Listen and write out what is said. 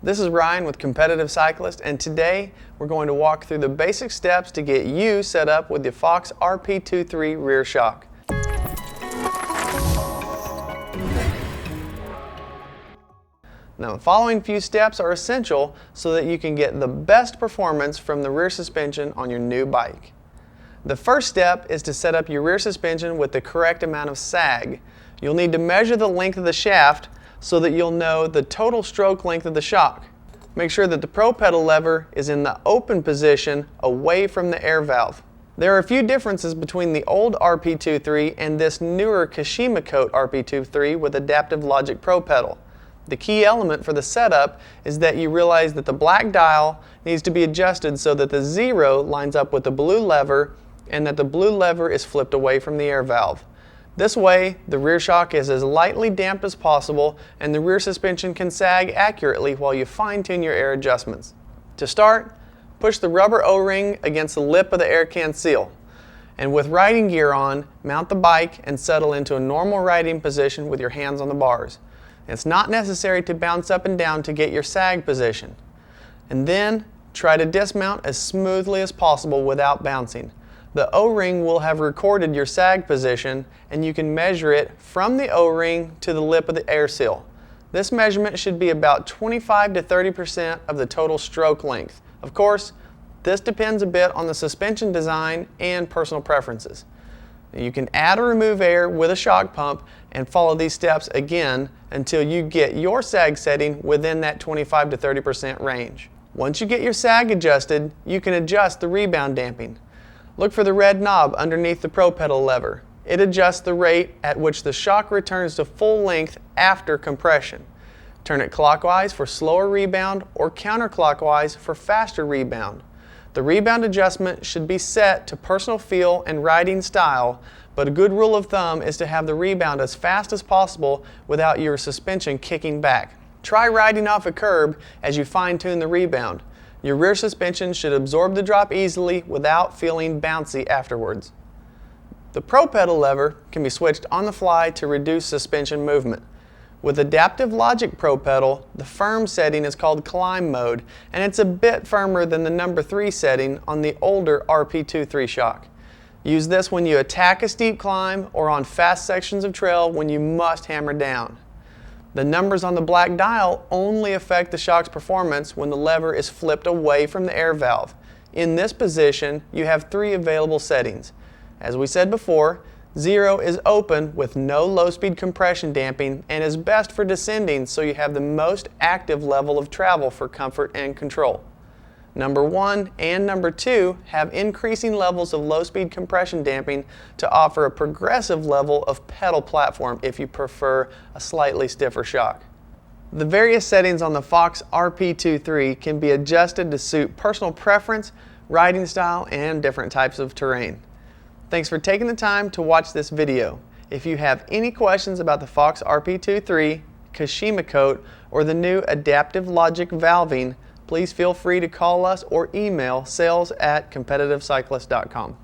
This is Ryan with Competitive Cyclist, and today we're going to walk through the basic steps to get you set up with the Fox RP23 rear shock. Now, the following few steps are essential so that you can get the best performance from the rear suspension on your new bike. The first step is to set up your rear suspension with the correct amount of sag. You'll need to measure the length of the shaft so that you'll know the total stroke length of the shock. Make sure that the pro pedal lever is in the open position away from the air valve. There are a few differences between the old RP23 and this newer Kashima Coat RP23 with Adaptive Logic Pro Pedal. The key element for the setup is that you realize that the black dial needs to be adjusted so that the 0 lines up with the blue lever and that the blue lever is flipped away from the air valve. This way, the rear shock is as lightly damped as possible and the rear suspension can sag accurately while you fine-tune your air adjustments. To start, push the rubber O-ring against the lip of the air can seal. And with riding gear on, mount the bike and settle into a normal riding position with your hands on the bars. It's not necessary to bounce up and down to get your sag position. And then, try to dismount as smoothly as possible without bouncing. The O-ring will have recorded your sag position and you can measure it from the O-ring to the lip of the air seal. This measurement should be about 25 to 30% of the total stroke length. Of course, this depends a bit on the suspension design and personal preferences. You can add or remove air with a shock pump and follow these steps again until you get your sag setting within that 25 to 30% range. Once you get your sag adjusted, you can adjust the rebound damping. Look for the red knob underneath the pro pedal lever. It adjusts the rate at which the shock returns to full length after compression. Turn it clockwise for slower rebound or counterclockwise for faster rebound. The rebound adjustment should be set to personal feel and riding style, but a good rule of thumb is to have the rebound as fast as possible without your suspension kicking back. Try riding off a curb as you fine-tune the rebound. Your rear suspension should absorb the drop easily without feeling bouncy afterwards. The pro pedal lever can be switched on the fly to reduce suspension movement. With Adaptive Logic Pro Pedal, the firm setting is called climb mode, and it's a bit firmer than the number 3 setting on the older RP23 shock. Use this when you attack a steep climb or on fast sections of trail when you must hammer down. The numbers on the black dial only affect the shock's performance when the lever is flipped away from the air valve. In this position, you have 3 available settings. As we said before, 0 is open with no low-speed compression damping and is best for descending so you have the most active level of travel for comfort and control. Number 1 and number 2 have increasing levels of low-speed compression damping to offer a progressive level of pedal platform if you prefer a slightly stiffer shock. The various settings on the Fox RP23 can be adjusted to suit personal preference, riding style, and different types of terrain. Thanks for taking the time to watch this video. If you have any questions about the Fox RP23, Kashima Coat, or the new Adaptive Logic valving, please feel free to call us or email sales@competitivecyclist.com.